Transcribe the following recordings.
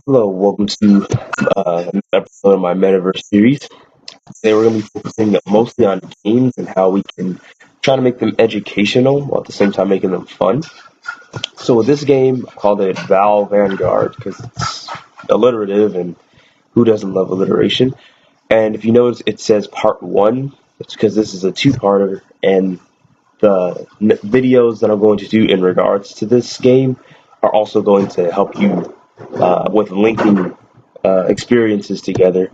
Hello, welcome to this episode of my Metaverse series. Today we're going to be focusing mostly on games and how we can try to make them educational while at the same time making them fun. So with this game, I called it Vowel Vanguard because it's alliterative and who doesn't love alliteration? And if you notice, it says part one. It's because this is a two-parter, and the videos that I'm going to do in regards to this game are also going to help you with linking experiences together.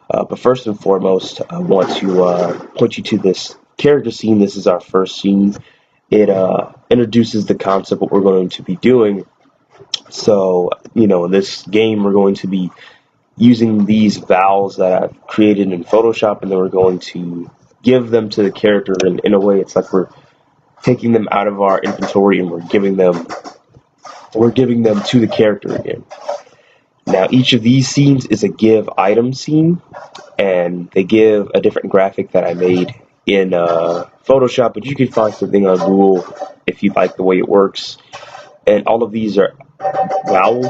But first and foremost, I want to point you to this character scene. This is our first scene. It introduces the concept what we're going to be doing. So, in this game, we're going to be using these vowels that I've created in Photoshop, and then we're going to give them to the character. And in a way, it's like we're taking them out of our inventory and we're giving them to the character again. Now, each of these scenes is a give item scene, and they give a different graphic that I made in Photoshop, but you can find something on Google if you like the way it works. And all of these are vowels.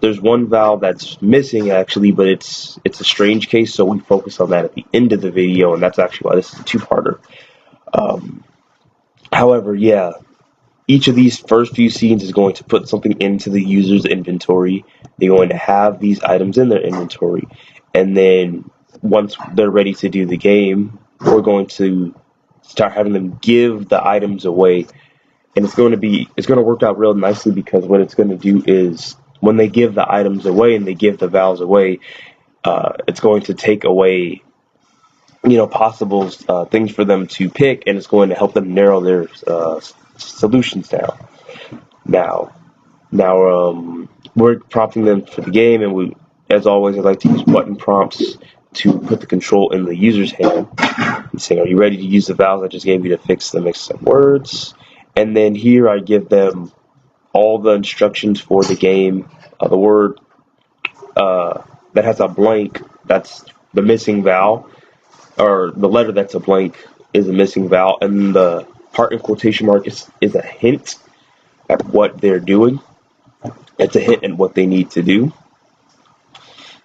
There's one vowel that's missing actually, but it's a strange case, so we focus on that at the end of the video, and that's actually why this is a two-parter. Um, However, yeah, each of these first few scenes is going to put something into the user's inventory. They're going to have these items in their inventory. And then once they're ready to do the game, we're going to start having them give the items away. And it's going to work out real nicely because what it's going to do is when they give the items away and they give the vowels away, it's going to take away possible things for them to pick, and it's going to help them narrow their solutions down. Now, we're prompting them for the game, and as always, I like to use button prompts to put the control in the user's hand. I'm saying, "Are you ready to use the vowels I just gave you to fix the mix of words?" And then here I give them all the instructions for the game. The word that has a blank, that's the missing vowel, or the letter that's a blank is a missing vowel, and the part in quotation mark is a hint at what they're doing. It's a hint at what they need to do.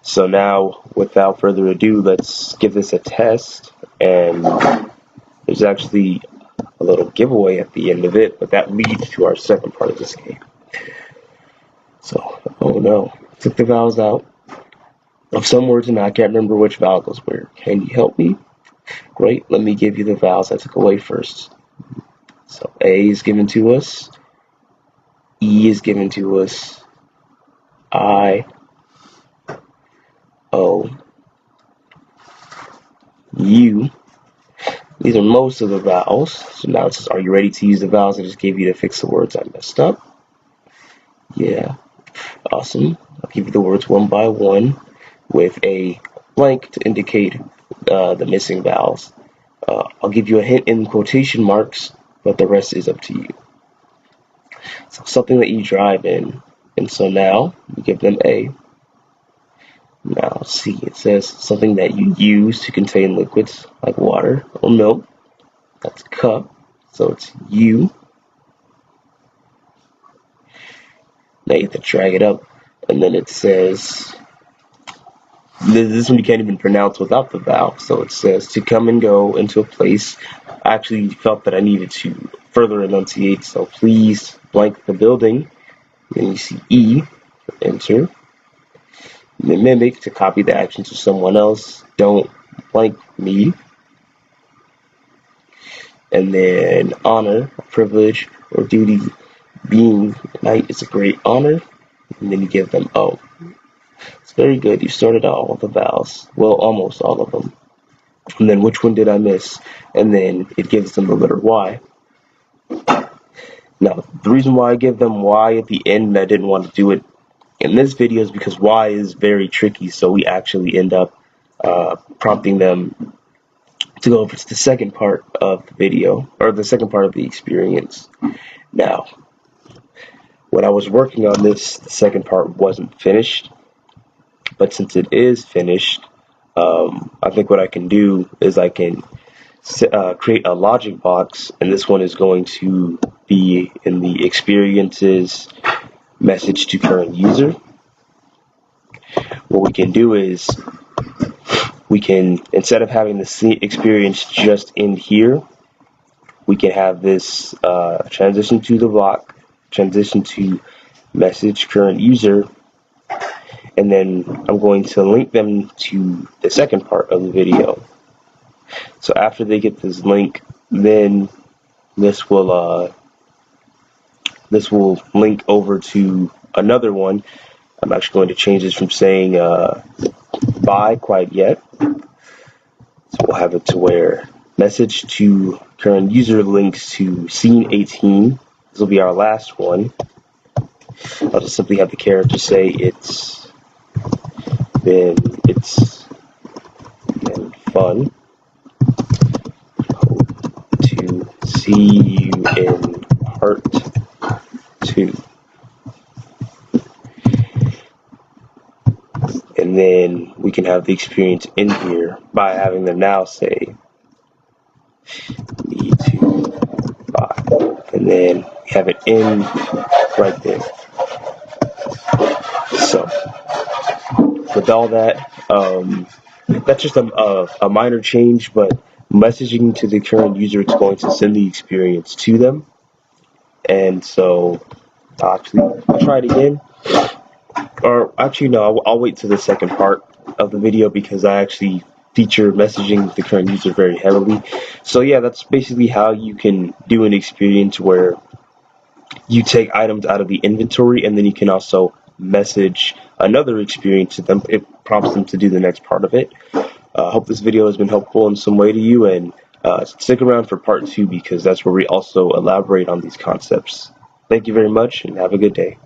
So now, without further ado, let's give this a test. And there's actually a little giveaway at the end of it, but that leads to our second part of this game. So, oh no, took the vowels out of some words, and I can't remember which vowel goes where. Can you help me? Great, let me give you the vowels I took away first. So A is given to us, E is given to us, I, O, U. These are most of the vowels. So now it says, are you ready to use the vowels I just gave you to fix the words I messed up? Yeah, awesome. I'll give you the words one by one with a blank to indicate the missing vowels. I'll give you a hint in quotation marks, but the rest is up to you. So something that you drive in. And so now you give them A. Now C, it says something that you use to contain liquids like water or milk. That's cup. So it's U. Now you have to drag it up, and then it says, this one you can't even pronounce without the vowel. So it says to come and go into a place. I actually felt that I needed to further enunciate, so please blank the building. Then you see E, enter. And then mimic, to copy the action to someone else. Don't blank me. And then honor, privilege, or duty. Being knight is a great honor. And then you give them O. It's very good. You sorted out all the vowels. Well, almost all of them. And then which one did I miss? And then it gives them the letter Y. Now, the reason why I give them Y at the end and I didn't want to do it in this video is because Y is very tricky, so we actually end up prompting them to go over to the second part of the video, or the second part of the experience. Now, when I was working on this, the second part wasn't finished, but since it is finished, I think what I can do is I can create a logic box, and this one is going to be in the experiences message to current user. we can do is we can, instead of having the scene experience just in here, we can have this transition to the block, transition to message current user, and then I'm going to link them to the second part of the video. So after they get this link, then this will link over to another one. I'm actually going to change this from saying bye quite yet. So we'll have it to where message to current user links to scene 18. This will be our last one. I'll just simply have the character say it's been fun. Hope to see you in part 2. And then we can have the experience in here by having them now say need to buy, and then have it in right there. So with all that, that's just a minor change, but messaging to the current user, it's going to send the experience to them. And so I'll try it again. Or actually, no, I'll wait to the second part of the video because I actually feature messaging the current user very heavily. So yeah, that's basically how you can do an experience where you take items out of the inventory and then you can also message another experience to them. It prompts them to do the next part of it. I hope this video has been helpful in some way to you, and stick around for part 2 because that's where we also elaborate on these concepts. Thank you very much and have a good day.